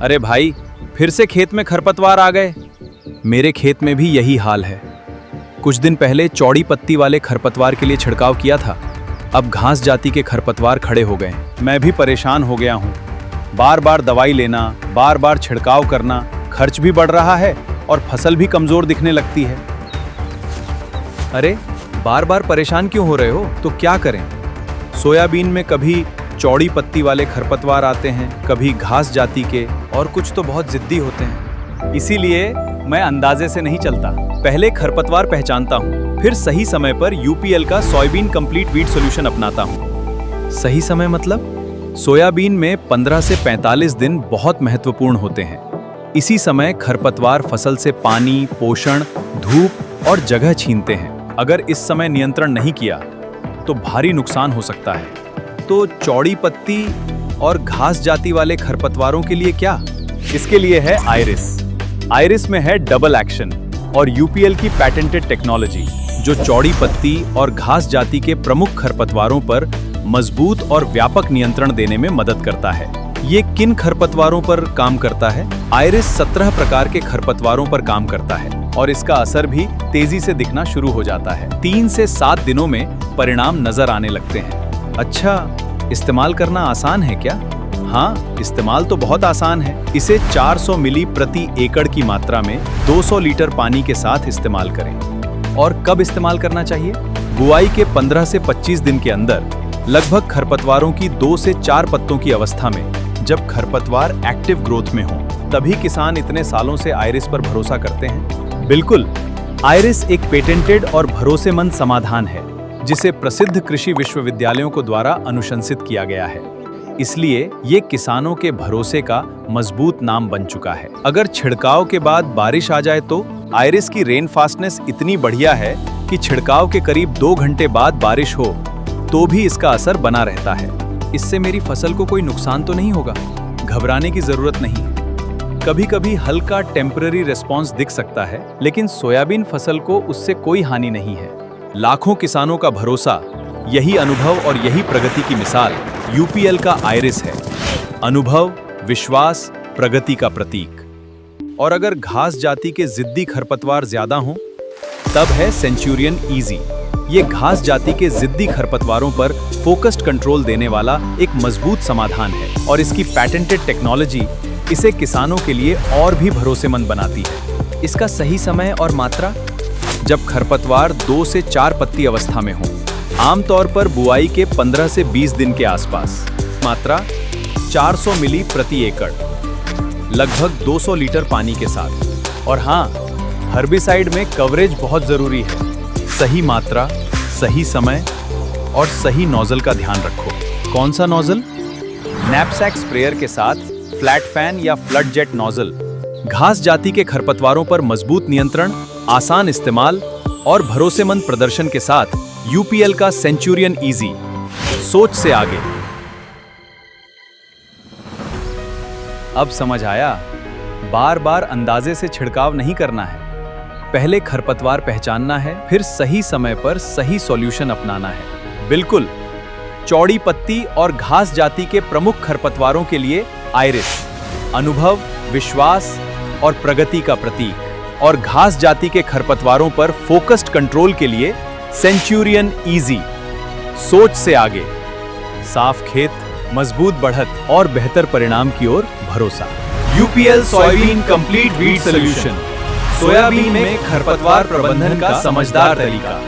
अरे भाई, फिर से खेत में खरपतवार आ गए। मेरे खेत में भी यही हाल है। कुछ दिन पहले चौड़ी पत्ती वाले खरपतवार के लिए छिड़काव किया था। अब घास जाति के खरपतवार खड़े हो गए। मैं भी परेशान हो गया हूँ। बार बार दवाई लेना, बार बार छिड़काव करना, खर्च भी बढ़ रहा है और फसल भी कमजोर दिखने लगती है। अरे, बार बार परेशान क्यों हो रहे हो? तो क्या करें? सोयाबीन में कभी चौड़ी पत्ती वाले खरपतवार आते हैं, कभी घास जाति के, और कुछ तो बहुत जिद्दी होते हैं। इसीलिए मैं अंदाजे से नहीं चलता। पहले खरपतवार पहचानता हूँ, फिर सही समय पर यूपीएल का सोयाबीन कंप्लीट वीड सॉल्यूशन अपनाता हूँ। सही समय मतलब? सोयाबीन में 15 से 45 दिन बहुत महत्वपूर्ण होते हैं। इसी समय खरपतवार फसल से पानी, पोषण, धूप और जगह छीनते हैं। अगर इस समय नियंत्रण नहीं किया तो भारी नुकसान हो सकता है। तो चौड़ी पत्ती और घास जाति वाले खरपतवारों के लिए क्या? इसके लिए है आयरिस। आयरिस में है डबल एक्शन और यूपीएल की पैटेंटेड टेक्नोलॉजी, जो चौड़ी पत्ती और घास जाति के प्रमुख खरपतवारों पर मजबूत और व्यापक नियंत्रण देने में मदद करता है। ये किन खरपतवारों पर काम करता है? आयरिस 17 प्रकार के खरपतवारों पर काम करता है और इसका असर भी तेजी से दिखना शुरू हो जाता है। 3 से 7 दिनों में परिणाम नजर आने लगते हैं। अच्छा, इस्तेमाल करना आसान है क्या? हाँ, इस्तेमाल तो बहुत आसान है। इसे 400 मिली प्रति एकड़ की मात्रा में 200 लीटर पानी के साथ इस्तेमाल करें। और कब इस्तेमाल करना चाहिए? बुआई के 15 से 25 दिन के अंदर, लगभग खरपतवारों की 2 से 4 पत्तों की अवस्था में, जब खरपतवार एक्टिव ग्रोथ में हो, तभी किसान इतने सालों से आयरिस पर भरोसा करते हैं। बिल्कुल, आयरिस एक पेटेंटेड और भरोसेमंद समाधान है, जिसे प्रसिद्ध कृषि विश्वविद्यालयों को द्वारा अनुशंसित किया गया है। इसलिए ये किसानों के भरोसे का मजबूत नाम बन चुका है। अगर छिड़काव के बाद बारिश आ जाए तो आयरिस की रेन फास्टनेस इतनी बढ़िया है कि छिड़काव के करीब 2 घंटे बाद बारिश हो तो भी इसका असर बना रहता है। इससे मेरी फसल को कोई नुकसान तो नहीं होगा? घबराने की जरूरत नहीं। कभी कभी हल्का टेम्पररी रिस्पॉन्स दिख सकता है, लेकिन सोयाबीन फसल को उससे कोई हानि नहीं है। लाखों किसानों का भरोसा, यही अनुभव और यही प्रगति की मिसाल यूपीएल का आयरिस है। अनुभव, विश्वास, प्रगति का प्रतीक। और अगर घास जाति के जिद्दी खरपतवार ज्यादा हों, तब है सेंचुरियन इजी। ये घास जाति के जिद्दी खरपतवारों पर फोकस्ड कंट्रोल देने वाला एक मजबूत समाधान है और इसकी पैटेंटेड टेक्नोलॉजी इसे किसानों के लिए और भी भरोसेमंद बनाती है। इसका सही समय और मात्रा? जब खरपतवार 2 से 4 पत्ती अवस्था में हो, आमतौर पर बुआई के 15 से 20 दिन के आसपास। मात्रा 400 मिली प्रति एकड़, लगभग 200 लीटर पानी के साथ। और हाँ, हर्बिसाइड में कवरेज बहुत जरूरी है। सही मात्रा, सही समय और सही नोजल का ध्यान रखो। कौन सा नोजल? नैपसैक स्प्रेयर के साथ फ्लैट फैन या फ्लड जेट नोजल। घास जाति के खरपतवारों पर मजबूत नियंत्रण, आसान इस्तेमाल और भरोसेमंद प्रदर्शन के साथ यूपीएल का सेंचुरियन इजी, सोच से आगे। अब समझ आया? बार बार अंदाजे से छिड़काव नहीं करना है। पहले खरपतवार पहचानना है, फिर सही समय पर सही सॉल्यूशन अपनाना है। बिल्कुल, चौड़ी पत्ती और घास जाति के प्रमुख खरपतवारों के लिए आयरिस, अनुभव, विश्वास और प्रगति का प्रतीक। और घास जाति के खरपतवारों पर फोकस्ड कंट्रोल के लिए सेंचुरियन इजी, सोच से आगे। साफ खेत, मजबूत बढ़त और बेहतर परिणाम की ओर भरोसा। UPL soybean complete weed solution, soybean में खरपतवार प्रबंधन का समझदार तरीका।